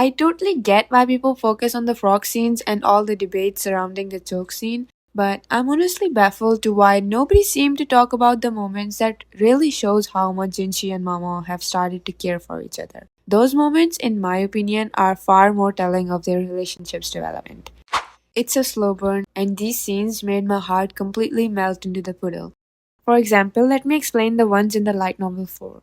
I totally get why people focus on the frog scenes and all the debates surrounding the joke scene, but I'm honestly baffled to why nobody seemed to talk about the moments that really shows how much Jinshi and Maomao have started to care for each other. Those moments, in my opinion, are far more telling of their relationship's development. It's a slow burn, and these scenes made my heart completely melt into the puddle. For example, let me explain the ones in the light novel 4.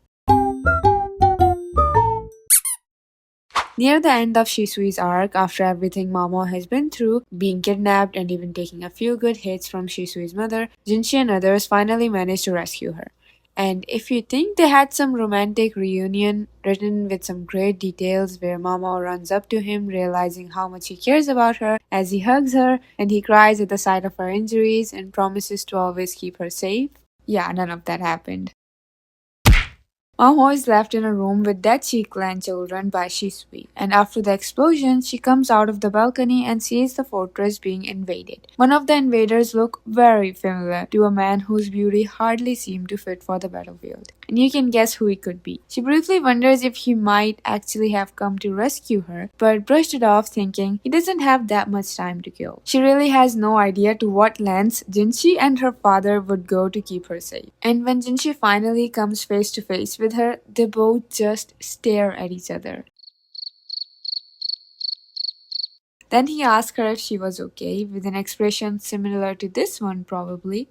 Near the end of Shisui's arc, after everything Maomao has been through, being kidnapped and even taking a few good hits from Shisui's mother, Jinshi and others finally manage to rescue her. And if you think they had some romantic reunion written with some great details where Maomao runs up to him realizing how much he cares about her as he hugs her and he cries at the sight of her injuries and promises to always keep her safe, yeah, none of that happened. Maomao is left in a room with dead Shi clan children by Shisui, and after the explosion, she comes out of the balcony and sees the fortress being invaded. One of the invaders look very familiar to a man whose beauty hardly seemed to fit for the battlefield, and you can guess who he could be. She briefly wonders if he might actually have come to rescue her, but brushed it off thinking he doesn't have that much time to kill. She really has no idea to what lengths Jinshi and her father would go to keep her safe. And when Jinshi finally comes face to face with her, they both just stare at each other. Then he asks her if she was okay, with an expression similar to this one probably.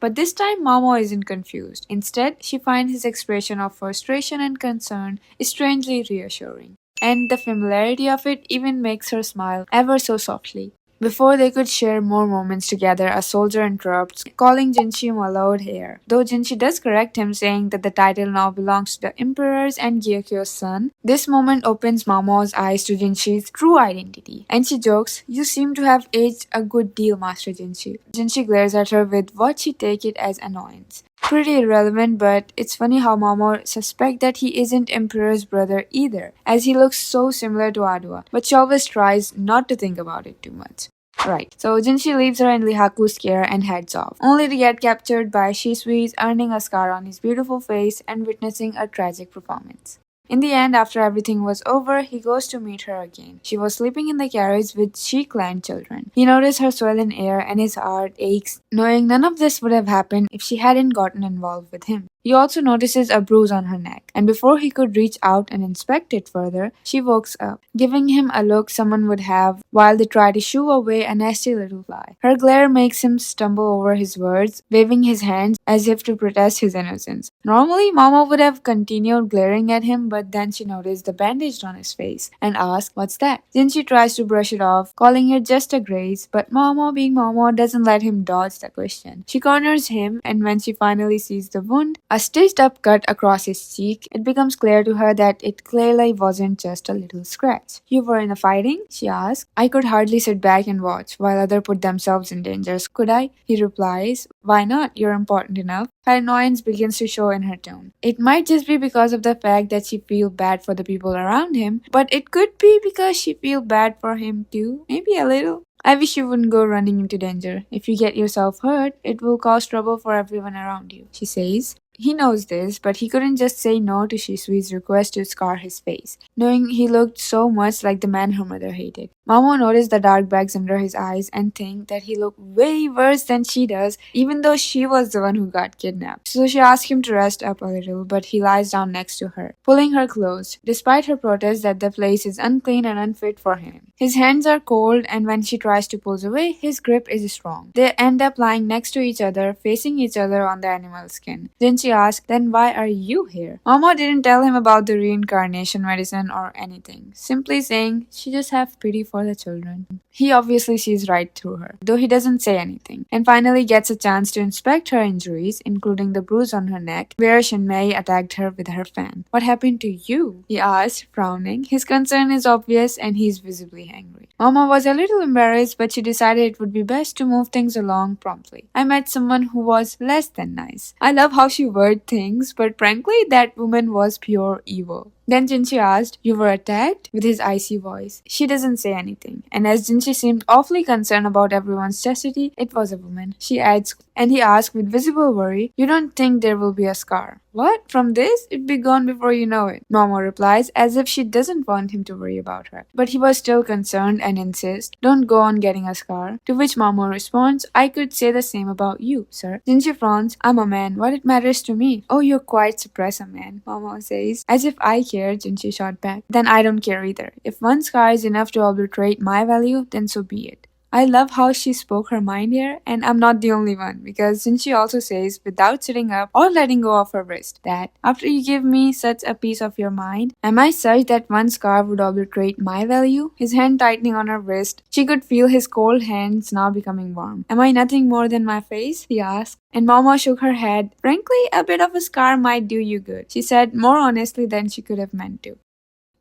But this time Maomao isn't confused. Instead, she finds his expression of frustration and concern strangely reassuring. And the familiarity of it even makes her smile ever so softly. Before they could share more moments together, a soldier interrupts, calling Jinshi my lord heir. Though Jinshi does correct him, saying that the title now belongs to the emperor's and Gyokyo's son. This moment opens Maomao's eyes to Jinshi's true identity, and she jokes, "You seem to have aged a good deal, Master Jinshi." Jinshi glares at her with what she take it as annoyance. Pretty irrelevant, but it's funny how Maomao suspects that he isn't Emperor's brother either, as he looks so similar to Adwa, but she always tries not to think about it too much. Right, so Jinshi leaves her in Lihaku's care and heads off, only to get captured by Shisui's, earning a scar on his beautiful face and witnessing a tragic performance. In the end, after everything was over, he goes to meet her again. She was sleeping in the carriage with Shi clan children. He noticed her swollen air and his heart aches, knowing none of this would have happened if she hadn't gotten involved with him. He also notices a bruise on her neck, and before he could reach out and inspect it further, she wakes up, giving him a look someone would have while they try to shoo away a nasty little fly. Her glare makes him stumble over his words, waving his hands as if to protest his innocence. Normally, Mama would have continued glaring at him, but then she noticed the bandage on his face and asked, "What's that?" Then she tries to brush it off, calling it just a graze, but Mama, being Mama, doesn't let him dodge the question. She corners him, and when she finally sees the wound, a stitched up cut across his cheek, it becomes clear to her that it clearly wasn't just a little scratch. "You were in a fighting?" she asks. "I could hardly sit back and watch while others put themselves in danger, could I?" He replies, "Why not? You're important enough." Her annoyance begins to show in her tone. It might just be because of the fact that she feels bad for the people around him, but it could be because she feels bad for him too, maybe a little. "I wish you wouldn't go running into danger. If you get yourself hurt, it will cause trouble for everyone around you," she says. He knows this, but he couldn't just say no to Shisui's request to scar his face, knowing he looked so much like the man her mother hated. Mamo noticed the dark bags under his eyes and think that he looked way worse than she does, even though she was the one who got kidnapped. So she asks him to rest up a little, but he lies down next to her, pulling her close, despite her protest that the place is unclean and unfit for him. His hands are cold, and when she tries to pull away, his grip is strong. They end up lying next to each other, facing each other on the animal skin. Then she asks, "Then why are you here?" Mama didn't tell him about the reincarnation medicine or anything, simply saying she just have pity for the children. He obviously sees right through her, though he doesn't say anything, and finally gets a chance to inspect her injuries, including the bruise on her neck, where Shinmei attacked her with her fan. "What happened to you?" he asked, frowning. His concern is obvious and he's visibly angry. Mama was a little embarrassed, but she decided it would be best to move things along promptly. "I met someone who was less than nice." I love how she worded things, but frankly, that woman was pure evil. Then Jinshi asked, "You were attacked?" with his icy voice. She doesn't say anything, and as Jinshi seemed awfully concerned about everyone's chastity, it was a woman. She adds, and he asked with visible worry, "You don't think there will be a scar?" "What? From this? It'd be gone before you know it." Maomao replies, as if she doesn't want him to worry about her. But he was still concerned and insists, "Don't go on getting a scar." To which Maomao responds, "I could say the same about you, sir." Jinshi frowns, "I'm a man. What it matters to me?" "Oh, you're quite suppressed, a man," Maomao says. "As if I care," Jinshi shot back. "Then I don't care either. If one scar is enough to obliterate my value, then so be it." I love how she spoke her mind here, and I'm not the only one, because Jinshi also says, without sitting up or letting go of her wrist, that after you give me such a piece of your mind, am I such that one scar would obliterate my value? His hand tightening on her wrist, she could feel his cold hands now becoming warm. "Am I nothing more than my face?" he asked. And Maomao shook her head. "Frankly, a bit of a scar might do you good," she said more honestly than she could have meant to.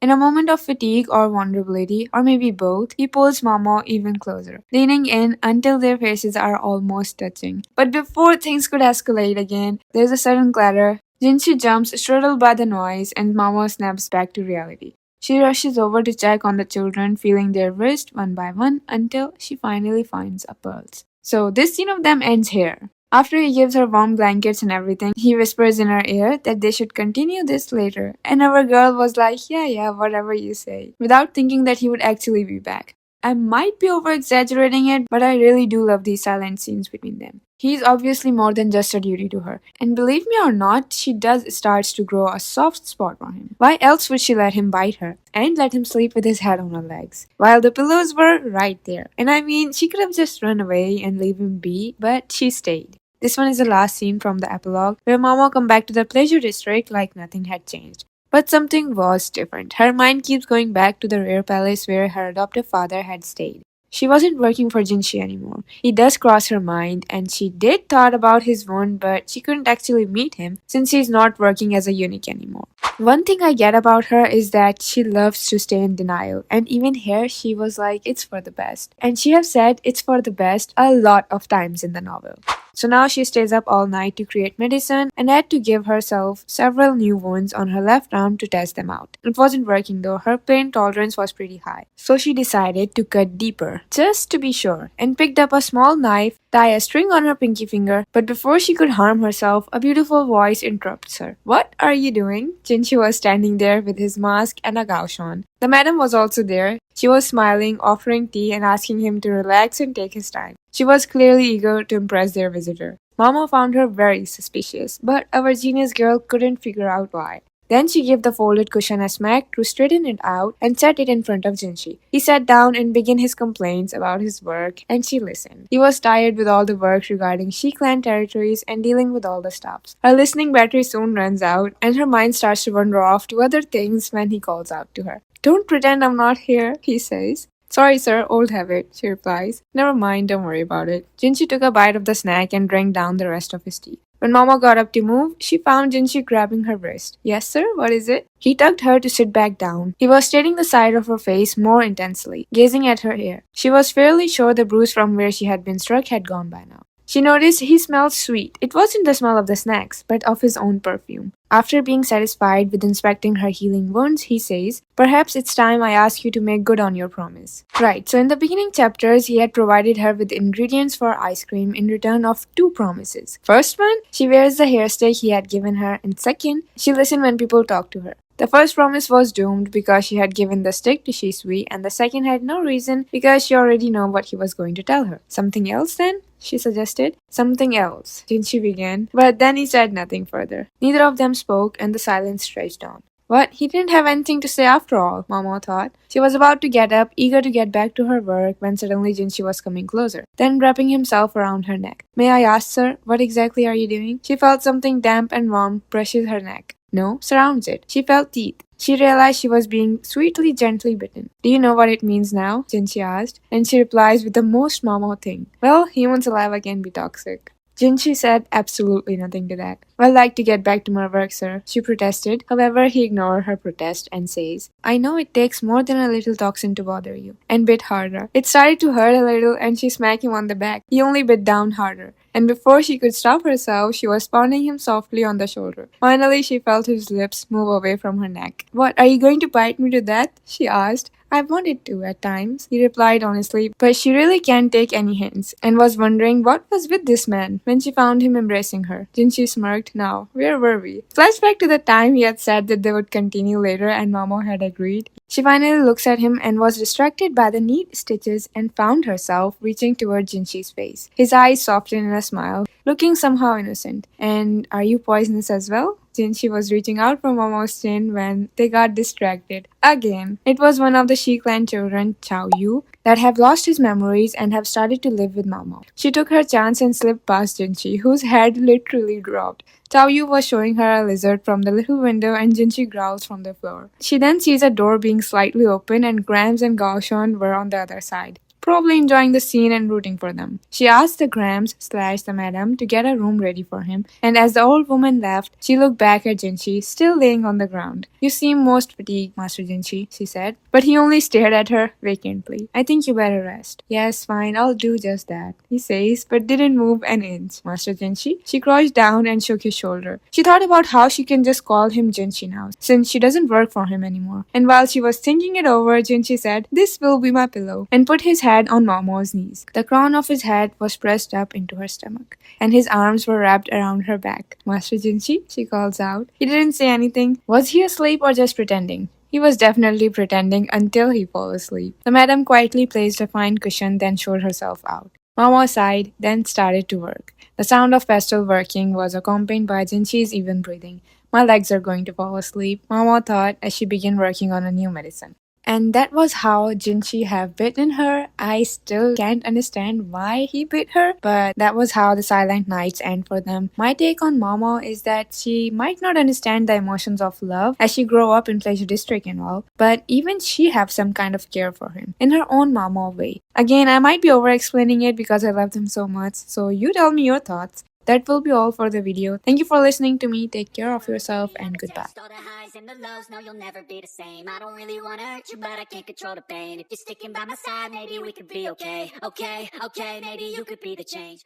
In a moment of fatigue or vulnerability, or maybe both, he pulls Maomao even closer, leaning in until their faces are almost touching. But before things could escalate again, there's a sudden clatter. Jinshi jumps, startled by the noise, and Maomao snaps back to reality. She rushes over to check on the children, feeling their wrists one by one until she finally finds a pulse. So this scene of them ends here. After he gives her warm blankets and everything, he whispers in her ear that they should continue this later. And our girl was like, yeah, whatever you say, without thinking that he would actually be back. I might be over exaggerating it, but I really do love these silent scenes between them. He's obviously more than just a duty to her. And believe me or not, she does starts to grow a soft spot for him. Why else would she let him bite her? And let him sleep with his head on her legs? While the pillows were right there. And I mean, she could have just run away and leave him be, but she stayed. This one is the last scene from the epilogue, where Maomao come back to the pleasure district like nothing had changed. But something was different. Her mind keeps going back to the rare palace where her adoptive father had stayed. She wasn't working for Jinshi anymore. He does cross her mind, and she did thought about his wound, but she couldn't actually meet him since he's not working as a eunuch anymore. One thing I get about her is that she loves to stay in denial, and even here she was like, it's for the best. And she have said it's for the best a lot of times in the novel. So now she stays up all night to create medicine and had to give herself several new wounds on her left arm to test them out. It wasn't working though, her pain tolerance was pretty high. So she decided to cut deeper, just to be sure, and picked up a small knife, tie a string on her pinky finger, but before she could harm herself, a beautiful voice interrupts her. "What are you doing?" Jinshi was standing there with his mask and a Gaoshun. The madam was also there. She was smiling, offering tea and asking him to relax and take his time. She was clearly eager to impress their visitor. Mama found her very suspicious, but our genius girl couldn't figure out why. Then she gave the folded cushion a smack to straighten it out and set it in front of Jinshi. He sat down and began his complaints about his work, and she listened. He was tired with all the work regarding She clan territories and dealing with all the stuffs. Her listening battery soon runs out, and her mind starts to wander off to other things when he calls out to her. "Don't pretend I'm not here," he says. "Sorry, sir, old habit," she replies. "Never mind, don't worry about it." Jinshi took a bite of the snack and drank down the rest of his tea. When Mama got up to move, she found Jinshi grabbing her wrist. "Yes, sir, what is it?" He tugged her to sit back down. He was staring the side of her face more intensely, gazing at her hair. She was fairly sure the bruise from where she had been struck had gone by now. She noticed he smelled sweet. It wasn't the smell of the snacks, but of his own perfume. After being satisfied with inspecting her healing wounds, he says, "Perhaps it's time I ask you to make good on your promise." Right, so in the beginning chapters, he had provided her with ingredients for ice cream in return of two promises. First one, she wears the hairstay he had given her, and second, she listened when people talk to her. The first promise was doomed because she had given the stick to Shisui, and the second had no reason because she already knew what he was going to tell her. "Something else then?" she suggested. "Something else," Jinshi began, but then he said nothing further. Neither of them spoke, and the silence stretched on. What? He didn't have anything to say after all, Maomao thought. She was about to get up, eager to get back to her work, when suddenly Jinshi was coming closer, then wrapping himself around her neck. "May I ask, sir, what exactly are you doing?" She felt something damp and warm brushes her neck. No, surrounds it. She felt teeth. She realized she was being sweetly, gently bitten. "Do you know what it means now?" Jinshi asked, and she replies with the most Maomao thing. "Well, humans alive can be toxic." Jinshi said absolutely nothing to that. I'd like to get back to my work, sir, she protested. However, he ignored her protest and says, I know it takes more than a little toxin to bother you, and bit harder. It started to hurt a little and she smacked him on the back. He only bit down harder. And before she could stop herself, she was pounding him softly on the shoulder. Finally, she felt his lips move away from her neck. What, are you going to bite me to death? She asked. I wanted to at times, he replied honestly, but she really can't take any hints, and was wondering what was with this man when she found him embracing her. Jinshi smirked. Now, where were we? Flashback to the time he had said that they would continue later and Maomao had agreed. She finally looks at him and was distracted by the neat stitches and found herself reaching toward Jinshi's face. His eyes softened in a smile, looking somehow innocent. And are you poisonous as well? Jinshi was reaching out for Momo's chin when they got distracted. Again, it was one of the Shi clan children, Chao Yu, that have lost his memories and have started to live with Maomao. She took her chance and slipped past Jinshi, whose head literally dropped. Tao Yu was showing her a lizard from the little window and Jinshi growls from the floor. She then sees a door being slightly open and Grams and Gaoshun were on the other side, probably enjoying the scene and rooting for them. She asked the Grams/the madam to get a room ready for him, and as the old woman left, she looked back at Jinshi, still laying on the ground. You seem most fatigued, Master Jinshi, she said, but he only stared at her vacantly. I think you better rest. Yes, fine, I'll do just that, he says, but didn't move an inch. Master Jinshi? She crouched down and shook his shoulder. She thought about how she can just call him Jinshi now, since she doesn't work for him anymore. And while she was thinking it over, Jinshi said, This will be my pillow, and put his head on Maomao's knees. The crown of his head was pressed up into her stomach, and his arms were wrapped around her back. Master Jinshi, she calls out. He didn't say anything. Was he asleep or just pretending? He was definitely pretending until he fell asleep. The madam quietly placed a fine cushion, then showed herself out. Maomao sighed, then started to work. The sound of pestle working was accompanied by Jinshi's even breathing. My legs are going to fall asleep, Maomao thought as she began working on a new medicine. And that was how Jinshi have bitten her. I still can't understand why he bit her, but that was how the silent nights end for them. My take on Maomao is that she might not understand the emotions of love as she grow up in Pleasure District and all, but even she have some kind of care for him in her own Maomao way. Again, I might be over explaining it because I love him so much, so you tell me your thoughts. That will be all for the video. Thank you for listening to me. Take care of yourself and goodbye. All the highs and the lows, no, you'll never be the same. I don't really wanna hurt you, but I can't control the pain. If you're sticking by my side, maybe we could be okay. Okay, maybe you could be the change.